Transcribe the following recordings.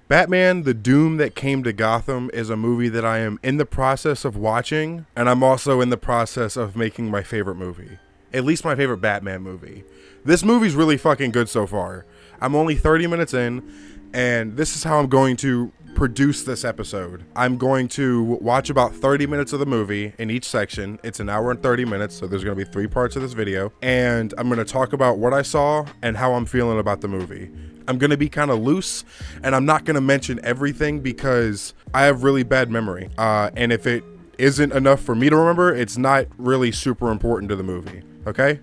Batman: The Doom That Came to Gotham is a movie that I am in the process of watching, and I'm also in the process of making my favorite movie. At least my favorite Batman movie. This movie's really fucking good so far. I'm only 30 minutes in, and this is how I'm going to produce this episode. I'm going to watch about 30 minutes of the movie in each section. It's an hour and 30 minutes, so there's going to be 3 parts of this video, and I'm going to talk about what I saw and how I'm feeling about the movie. I'm going to be kind of loose, and I'm not going to mention everything because I have really bad memory. And if it isn't enough for me to remember, it's not really super important to the movie. Okay?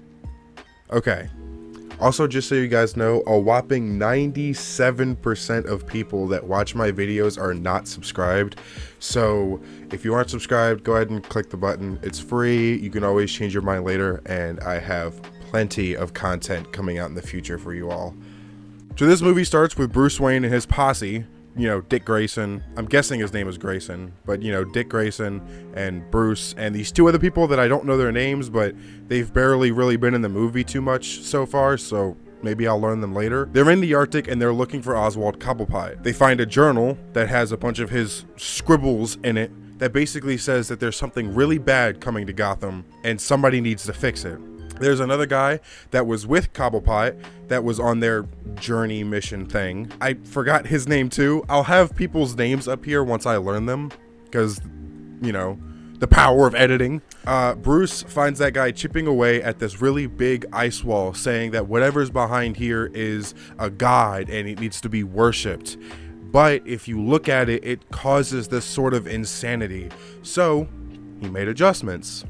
Okay. Also, just so you guys know, a whopping 97% of people that watch my videos are not subscribed. So if you aren't subscribed, go ahead and click the button. It's free. You can always change your mind later, and I have plenty of content coming out in the future for you all. So this movie starts with Bruce Wayne and his posse, you know, Dick Grayson. I'm guessing his name is Grayson, but you know, Dick Grayson and Bruce and these 2 other people that I don't know their names, but they've barely really been in the movie too much so far, so maybe I'll learn them later. They're in the Arctic and they're looking for Oswald Cobblepot. They find a journal that has a bunch of his scribbles in it that basically says that there's something really bad coming to Gotham and somebody needs to fix it. There's another guy that was with Cobblepot that was on their journey mission thing. I forgot his name too. I'll have people's names up here once I learn them because, you know, the power of editing. Bruce finds that guy chipping away at this really big ice wall, saying that whatever's behind here is a god and it needs to be worshipped. But if you look at it, it causes this sort of insanity. So he made adjustments.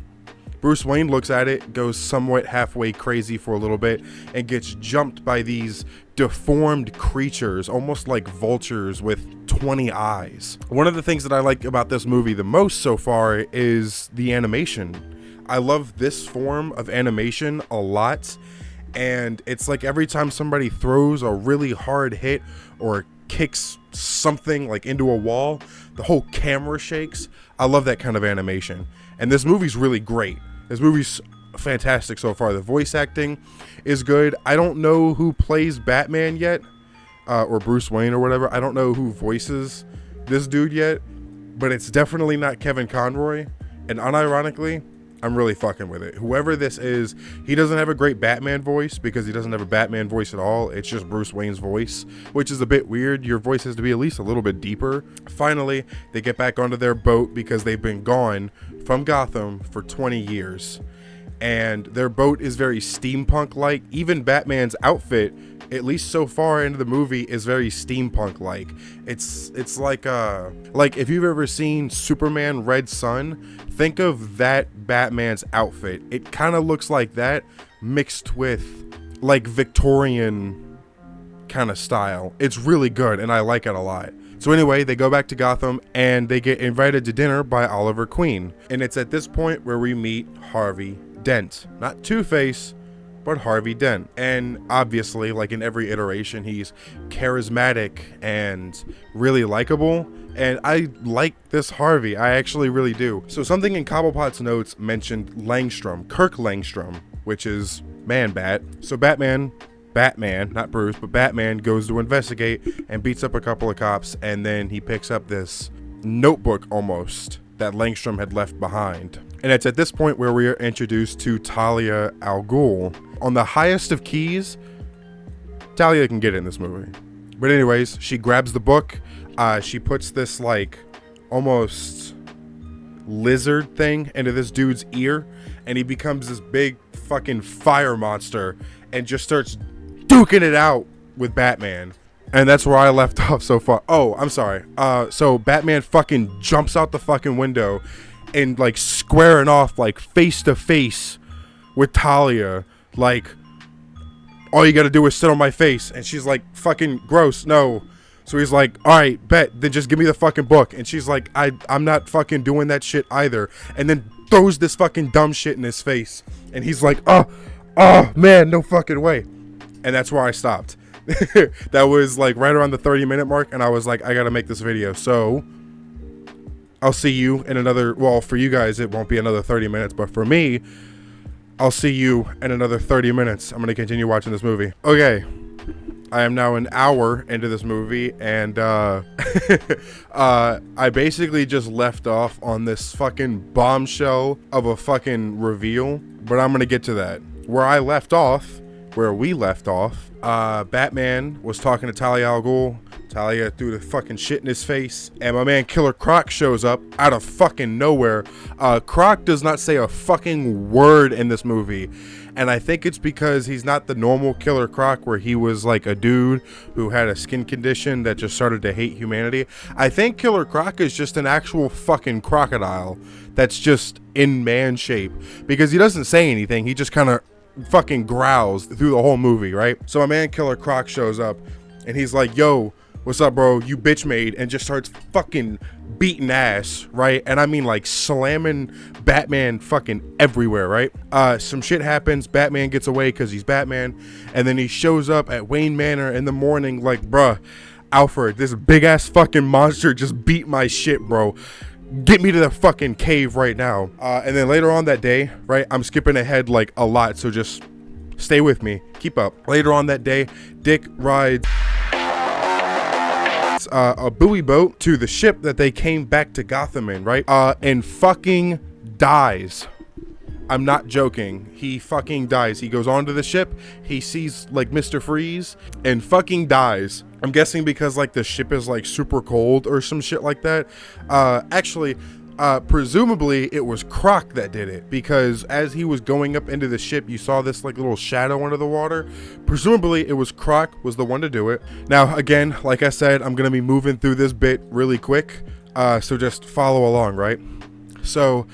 Bruce Wayne looks at it, goes somewhat halfway crazy for a little bit, and gets jumped by these deformed creatures, almost like vultures with 20 eyes. One of the things that I like about this movie the most so far is the animation. I love this form of animation a lot, and it's like every time somebody throws a really hard hit or kicks something like into a wall, the whole camera shakes. I love that kind of animation, and this movie's really great. This movie's fantastic so far. The voice acting is good. I don't know who plays Batman yet, or Bruce Wayne or whatever. I don't know who voices this dude yet, but it's definitely not Kevin Conroy. And unironically, I'm really fucking with it. Whoever this is, he doesn't have a great Batman voice because he doesn't have a Batman voice at all. It's just Bruce Wayne's voice, which is a bit weird. Your voice has to be at least a little bit deeper. Finally, they get back onto their boat because they've been gone from Gotham for 20 years. And their boat is very steampunk-like. Even Batman's outfit, at least so far into the movie, is very steampunk-like. It's like if you've ever seen Superman Red Sun, think of that Batman's outfit. It kind of looks like that mixed with like Victorian kind of style. It's really good and I like it a lot. So anyway, they go back to Gotham and they get invited to dinner by Oliver Queen. And it's at this point where we meet Harvey Dent. Not Two-Face, but Harvey Dent. And obviously, like in every iteration, he's charismatic and really likable. And I like this Harvey. I actually really do. So something in Cobblepot's notes mentioned Langstrom, Kirk Langstrom, which is Man-Bat. So Batman, not Bruce, but Batman goes to investigate and beats up a couple of cops. And then he picks up this notebook almost that Langstrom had left behind. And it's at this point where we are introduced to Talia al Ghul. On the highest of keys, Talia can get in this movie. But anyways, she grabs the book. She puts this like almost lizard thing into this dude's ear. And he becomes this big fucking fire monster and just starts duking it out with Batman. And that's where I left off so far. Oh, I'm sorry. So Batman fucking jumps out the fucking window and like squaring off like face to face with Talia. Like, all you gotta do is sit on my face. And she's like, fucking gross, no. So he's like, all right, bet, then just give me the fucking book. And she's like, I'm not fucking doing that shit either. And then throws this fucking dumb shit in his face. And he's like, oh man, no fucking way. And that's where I stopped. That was like right around the 30-minute mark. And I was like, I gotta make this video. So I'll see you in another, well, for you guys, it won't be another 30 minutes. But for me, I'll see you in another 30 minutes. I'm going to continue watching this movie. Okay. I am now an hour into this movie, and I basically just left off on this fucking bombshell of a fucking reveal, but I'm gonna get to that. Where we left off, Batman was talking to Talia al Ghul. Talia threw the fucking shit in his face, and my man Killer Croc shows up out of fucking nowhere. Croc does not say a fucking word in this movie, and I think it's because he's not the normal Killer Croc where he was like a dude who had a skin condition that just started to hate humanity. I think Killer Croc is just an actual fucking crocodile that's just in man shape, because he doesn't say anything. He just kind of fucking growls through the whole movie, right? So my man Killer Croc shows up, and he's like, yo, what's up, bro? You bitch made, and just starts fucking beating ass, right? And I mean like slamming Batman fucking everywhere, right? Some shit happens. Batman gets away because he's Batman, and then he shows up at Wayne Manor in the morning like, bruh, Alfred, this big ass fucking monster just beat my shit, bro. Get me to the fucking cave right now. And then later on that day, right? I'm skipping ahead like a lot, so just stay with me. Keep up. Later on that day, Dick rides a buoy boat to the ship that they came back to Gotham in, right? And fucking dies. I'm not joking. He fucking dies. He goes onto the ship, he sees like Mr. Freeze, and fucking dies. I'm guessing because like the ship is like super cold or some shit like that. Actually, presumably it was Croc that did it, because as he was going up into the ship, you saw this like little shadow under the water. Presumably it was Croc was the one to do it. Now again, like I said, I'm gonna be moving through this bit really quick, so just follow along, right? So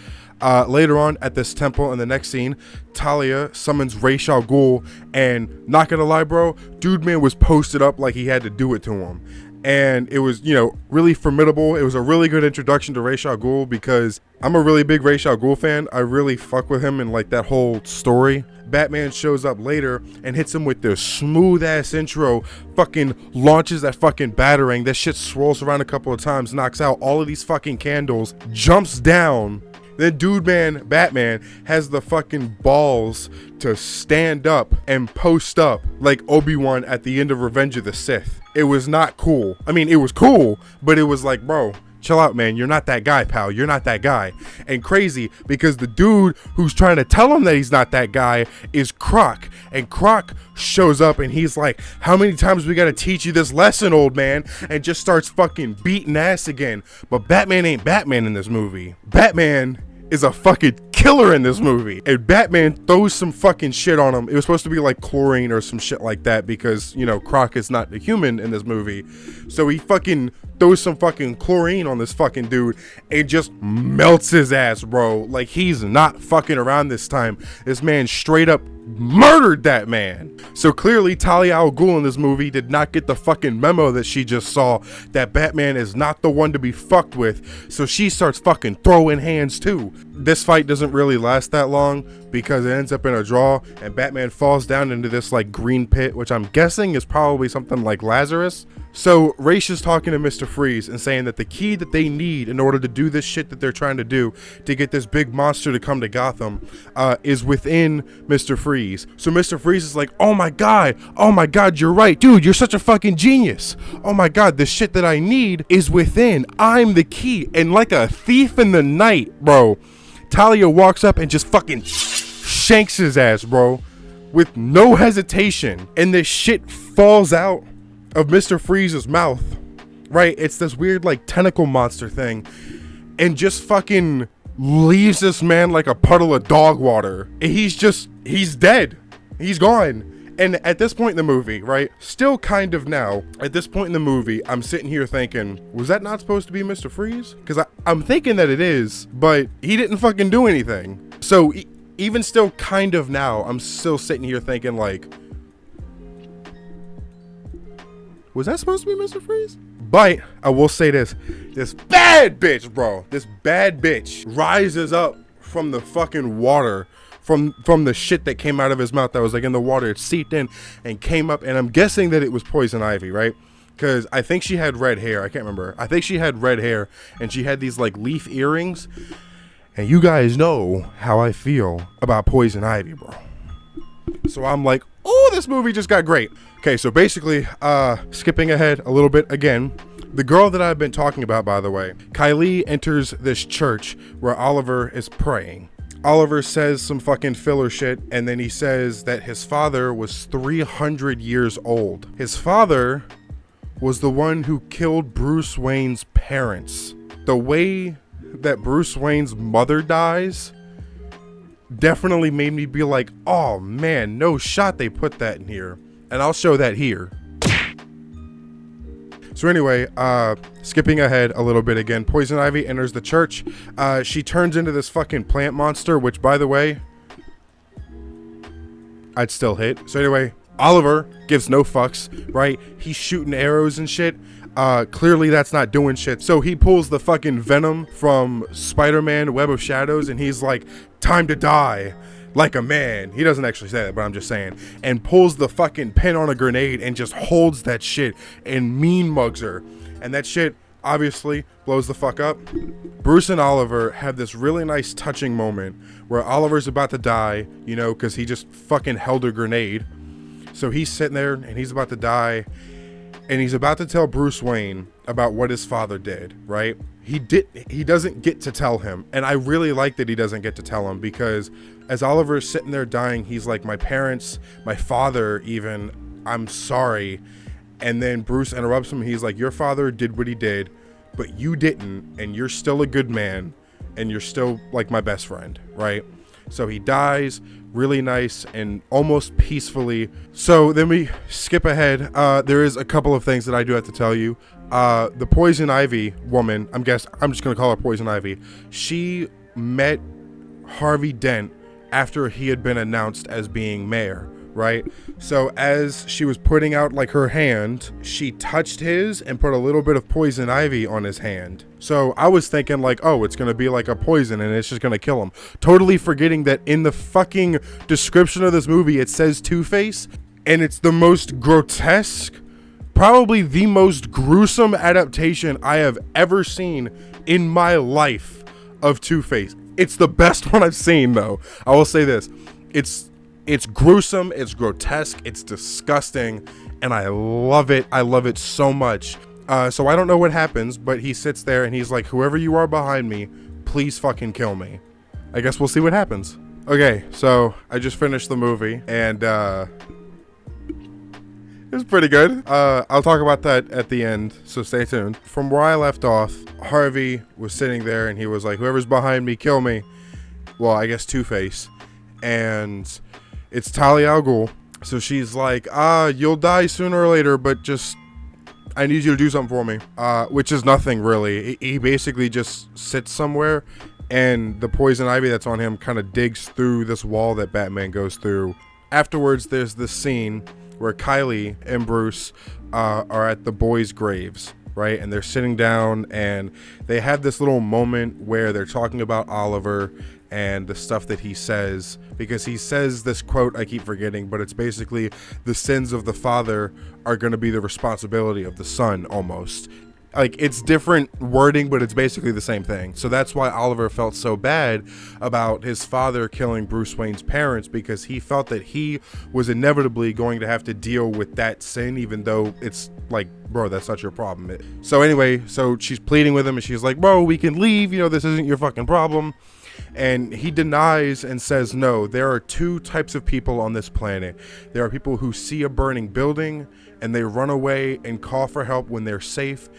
later on at this temple in the next scene, Talia summons Ra's al Ghul, and not gonna lie, bro, dude man was posted up like he had to do it to him. And it was, you know, really formidable. It was a really good introduction to Ra's al Ghul, because I'm a really big Ra's al Ghul fan. I really fuck with him and like that whole story. Batman shows up later and hits him with this smooth ass intro, fucking launches that fucking batarang. That shit swirls around a couple of times, knocks out all of these fucking candles, jumps down. Then dude man Batman has the fucking balls to stand up and post up like Obi-Wan at the end of Revenge of the Sith. It was not cool. I mean, it was cool, but it was like, bro, chill out, man. You're not that guy, pal. You're not that guy. And crazy because the dude who's trying to tell him that he's not that guy is Croc. And Croc shows up and he's like, how many times we gotta teach you this lesson, old man? And just starts fucking beating ass again. But Batman ain't Batman in this movie. Batman is a fucking killer in this movie, and Batman throws some fucking shit on him. It was supposed to be like chlorine or some shit like that, because, you know, Croc is not a human in this movie. So he fucking throws some fucking chlorine on this fucking dude and just melts his ass, bro. Like, he's not fucking around this time. This man straight up murdered that man. So clearly Talia al Ghul in this movie did not get the fucking memo that she just saw, that Batman is not the one to be fucked with. So she starts fucking throwing hands too. This fight doesn't really last that long because it ends up in a draw, and Batman falls down into this like green pit, which I'm guessing is probably something like Lazarus. So Ra's is talking to Mr. Freeze and saying that the key that they need in order to do this shit that they're trying to do to get this big monster to come to Gotham is within Mr. Freeze. So Mr. Freeze is like, oh my god, you're right, dude, you're such a fucking genius. Oh my god, the shit that I need is within. I'm the key. And like a thief in the night, bro, Talia walks up and just fucking shanks his ass, bro, with no hesitation. And this shit falls out of Mr. Freeze's mouth, right? It's this weird like tentacle monster thing, and just fucking leaves this man like a puddle of dog water. And he's dead. He's gone. And at this point in the movie, right, still kind of now, at this point in the movie, I'm sitting here thinking, was that not supposed to be Mr. Freeze? Because I'm thinking that it is, but he didn't fucking do anything. So even still kind of now, I'm still sitting here thinking like, was that supposed to be Mr. Freeze? But I will say this bad bitch, bro, this bad bitch rises up from the fucking water, from the shit that came out of his mouth that was like in the water. It seeped in and came up, and I'm guessing that it was poison ivy, right? Because I think she had red hair. I can't remember. I think she had red hair, and she had these like leaf earrings. And you guys know how I feel about poison ivy, bro. So I'm like, oh, this movie just got great. Okay, so basically, skipping ahead a little bit again, the girl that I've been talking about, by the way, Kylie enters this church where Oliver is praying. Oliver says some fucking filler shit, and then he says that his father was 300 years old. His father was the one who killed Bruce Wayne's parents. The way that Bruce Wayne's mother dies definitely made me be like, oh man, no shot they put that in here. And I'll show that here. So anyway, skipping ahead a little bit again, Poison Ivy enters the church. She turns into this fucking plant monster, which, by the way, I'd still hit. So anyway, Oliver gives no fucks, right? He's shooting arrows and shit. Clearly that's not doing shit. So he pulls the fucking venom from Spider-Man Web of Shadows, and he's like, time to die like a man. He doesn't actually say that, but I'm just saying. And pulls the fucking pin on a grenade and just holds that shit and mean mugs her. And that shit obviously blows the fuck up. Bruce and Oliver have this really nice touching moment where Oliver's about to die, you know, because he just fucking held a grenade. So he's sitting there and he's about to die. And he's about to tell Bruce Wayne about what his father did, right? He doesn't get to tell him. And I really like that he doesn't get to tell him, because as Oliver is sitting there dying, he's like, my parents, my father even, I'm sorry. And then Bruce interrupts him. He's like, your father did what he did, but you didn't. And you're still a good man. And you're still like my best friend, right? So he dies really nice and almost peacefully. So then we skip ahead. There is a couple of things that I do have to tell you. The Poison Ivy woman, I'm just going to call her Poison Ivy. She met Harvey Dent after he had been announced as being mayor, right? So as she was putting out like her hand, she touched his and put a little bit of Poison Ivy on his hand. So I was thinking like, oh, it's going to be like a poison and it's just going to kill him. Totally forgetting that in the fucking description of this movie, it says Two-Face, and it's the most grotesque, probably the most gruesome adaptation I have ever seen in my life of Two-Face. It's the best one I've seen, though. I will say this. It's gruesome, it's grotesque, it's disgusting, and I love it. I love it so much. So I don't know what happens, but he sits there and he's like, whoever you are behind me, please fucking kill me. I guess we'll see what happens. Okay, so I just finished the movie, and it was pretty good. I'll talk about that at the end, so stay tuned. From where I left off, Harvey was sitting there and he was like, whoever's behind me, kill me. Well, I guess Two-Face. And it's Talia al Ghul. So she's like, you'll die sooner or later, but just, I need you to do something for me. Which is nothing really. He basically just sits somewhere, and the Poison Ivy that's on him kind of digs through this wall that Batman goes through. Afterwards, there's this scene where Kylie and Bruce are at the boys' graves, right? And they're sitting down, and they have this little moment where they're talking about Oliver and the stuff that he says, because he says this quote I keep forgetting, but it's basically, the sins of the father are going to be the responsibility of the son, almost. Like, it's different wording, but it's basically the same thing. So that's why Oliver felt so bad about his father killing Bruce Wayne's parents, because he felt that he was inevitably going to have to deal with that sin, even though it's like, bro, that's not your problem. So anyway, so she's pleading with him, and she's like, bro, we can leave, you know, this isn't your fucking problem. And he denies and says, no, there are two types of people on this planet. There are people who see a burning building and they run away and call for help when they're safe.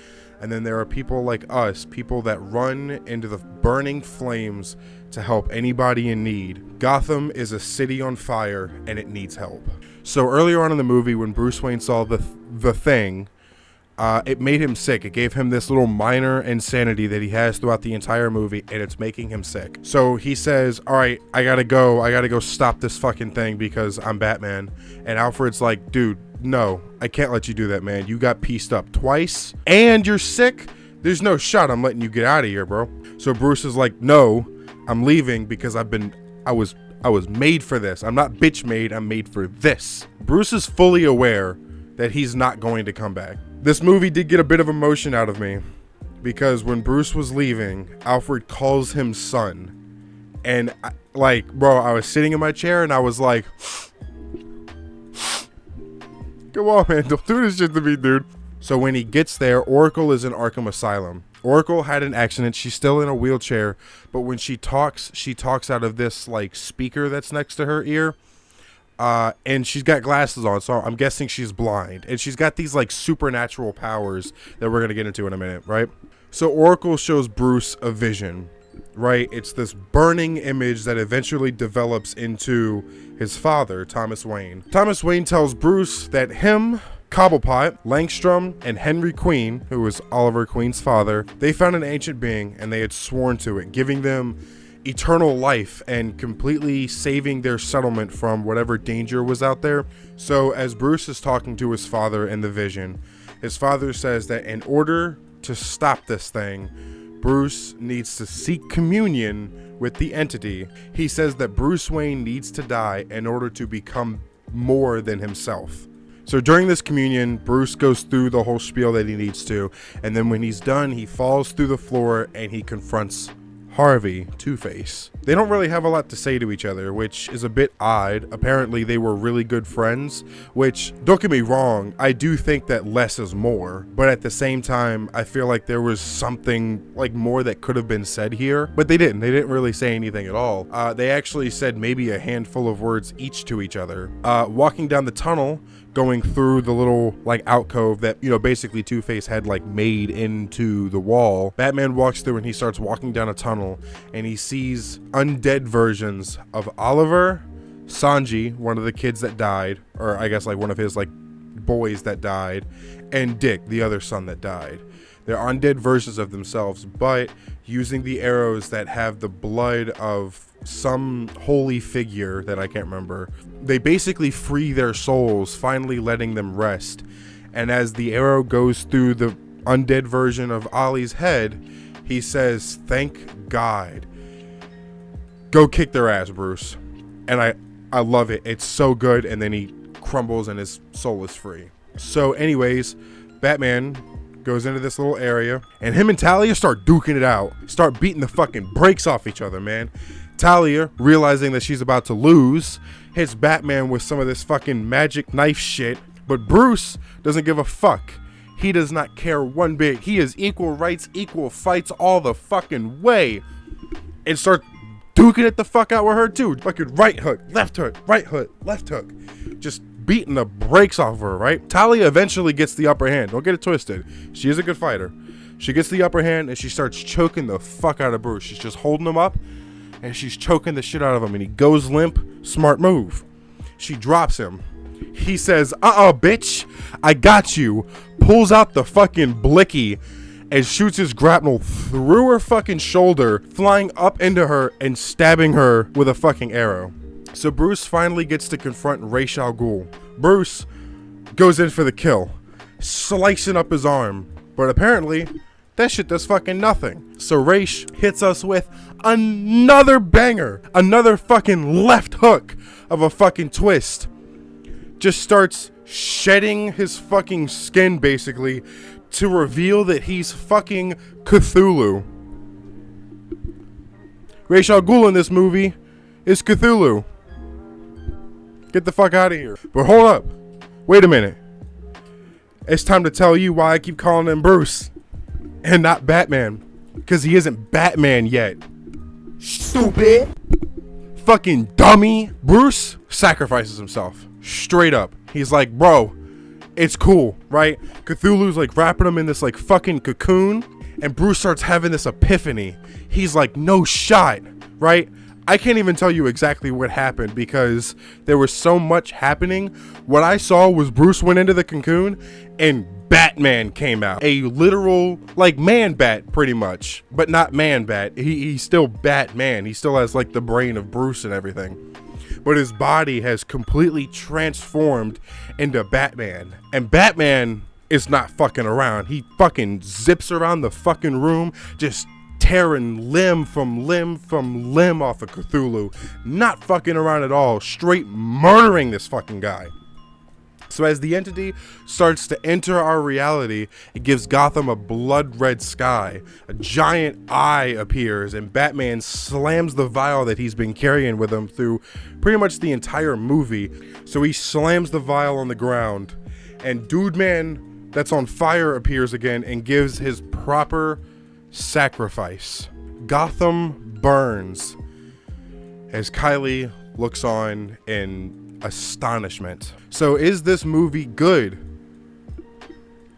And then there are people like us, people that run into the burning flames to help anybody in need. Gotham is a city on fire and it needs help. So earlier on in the movie, when Bruce Wayne saw the Thing, it made him sick. It gave him this little minor insanity that he has throughout the entire movie, and it's making him sick. So he says, all right, I gotta go stop this fucking thing because I'm Batman. And Alfred's like, dude, no, I can't let you do that, man. You got pieced up twice and you're sick. There's no shot I'm letting you get out of here, bro. So Bruce is like, no, I'm leaving because I was made for this. I'm not bitch made, I'm made for this. Bruce is fully aware that he's not going to come back. This movie did get a bit of emotion out of me, because when Bruce was leaving, Alfred calls him son. And I was sitting in my chair and I was like, Come on, man. Don't do this shit to me, dude. So when he gets there, Oracle is in Arkham Asylum. Oracle had an accident. She's still in a wheelchair, but when she talks out of this like speaker that's next to her ear. And she's got glasses on, so I'm guessing she's blind. And she's got these like supernatural powers that we're gonna get into in a minute, right? So Oracle shows Bruce a vision, right? It's this burning image that eventually develops into his father, Thomas Wayne. Thomas Wayne tells Bruce that him, Cobblepot, Langstrom, and Henry Queen, who was Oliver Queen's father, they found an ancient being and they had sworn to it, giving them eternal life and completely saving their settlement from whatever danger was out there. So as Bruce is talking to his father in the vision, his father says that in order to stop this thing, Bruce needs to seek communion with the entity. He says that Bruce Wayne needs to die in order to become more than himself. So during this communion, Bruce goes through the whole spiel that he needs to, and then when he's done, he falls through the floor and he confronts Harvey, Two-Face. They don't really have a lot to say to each other, which is a bit odd. Apparently they were really good friends, which, don't get me wrong, I do think that less is more, but at the same time, I feel like there was something like more that could have been said here, but they didn't really say anything at all. They actually said maybe a handful of words each to each other. Walking down the tunnel, going through the little like alcove that, you know, basically Two-Face had like made into the wall, Batman walks through and he starts walking down a tunnel and he sees undead versions of Oliver, Sanji, one of the kids that died, or I guess like one of his like boys that died, and Dick, the other son that died. They're undead versions of themselves, but using the arrows that have the blood of some holy figure that I can't remember. They basically free their souls, finally letting them rest. And as the arrow goes through the undead version of Ollie's head, he says, "Thank God. Go kick their ass, Bruce." And I love it. It's so good. And then he crumbles and his soul is free. So anyways, Batman goes into this little area and him and Talia start duking it out. Start beating the fucking brakes off each other, man. Talia, realizing that she's about to lose, hits Batman with some of this fucking magic knife shit, but Bruce doesn't give a fuck. He does not care one bit. He is equal rights, equal fights all the fucking way, and start duking it the fuck out with her too. Fucking right hook, left hook, right hook, left hook. Just beating the brakes off of her, right? Talia eventually gets the upper hand. Don't get it twisted. She is a good fighter. She gets the upper hand and she starts choking the fuck out of Bruce. She's just holding him up and she's choking the shit out of him and he goes limp. Smart move. She drops him. He says, bitch, I got you. Pulls out the fucking blicky and shoots his grapnel through her fucking shoulder, flying up into her and stabbing her with a fucking arrow. So Bruce finally gets to confront Ra's al Ghul. Bruce goes in for the kill, slicing up his arm, but apparently that shit does fucking nothing. So Ra's hits us with another banger, another fucking left hook of a fucking twist. Just starts shedding his fucking skin basically to reveal that he's fucking Cthulhu. Ra's al Ghul in this movie is Cthulhu. Get the fuck out of here. But hold up. Wait a minute. It's time to tell you why I keep calling him Bruce and not Batman. Because he isn't Batman yet. Stupid. Fucking dummy. Bruce sacrifices himself. Straight up. He's like, bro, it's cool, right? Cthulhu's like wrapping him in this like fucking cocoon. And Bruce starts having this epiphany. He's like, no shot, right? I can't even tell you exactly what happened because there was so much happening. What I saw was Bruce went into the cocoon and Batman came out. A literal, like, man bat, pretty much. But not man bat. He's still Batman. He still has, like, the brain of Bruce and everything. But his body has completely transformed into Batman. And Batman is not fucking around. He fucking zips around the fucking room, just tearing limb from limb off of Cthulhu. Not fucking around at all. Straight murdering this fucking guy. So as the entity starts to enter our reality, it gives Gotham a blood red sky. A giant eye appears, and Batman slams the vial that he's been carrying with him through pretty much the entire movie. So he slams the vial on the ground, and Dude Man that's on fire appears again and gives his proper sacrifice. Gotham burns as Kylie looks on in astonishment. So is this movie good?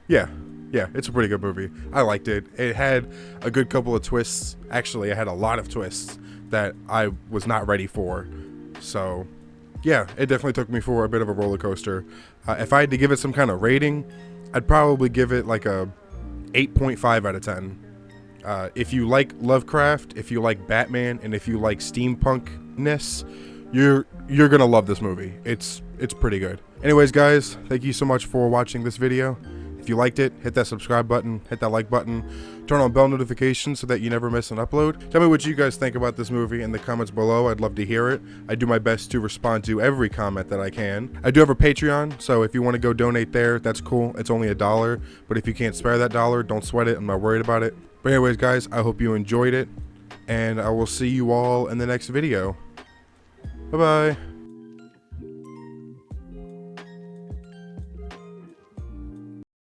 Yeah, it's a pretty good movie. I liked it. It had a good couple of twists. Actually, it had a lot of twists that I was not ready for. So yeah, it definitely took me for a bit of a roller coaster. If I had to give it some kind of rating, I'd probably give it like a 8.5 out of 10. If you like Lovecraft, if you like Batman, and if you like steampunkness, you're gonna love this movie. It's pretty good. Anyways, guys, thank you so much for watching this video. If you liked it, hit that subscribe button, hit that like button, turn on bell notifications so that you never miss an upload. Tell me what you guys think about this movie in the comments below. I'd love to hear it. I do my best to respond to every comment that I can. I do have a Patreon, so if you want to go donate there, that's cool. It's only $1, but if you can't spare that $1, don't sweat it. I'm not worried about it. But anyways, guys, I hope you enjoyed it, and I will see you all in the next video. Bye-bye.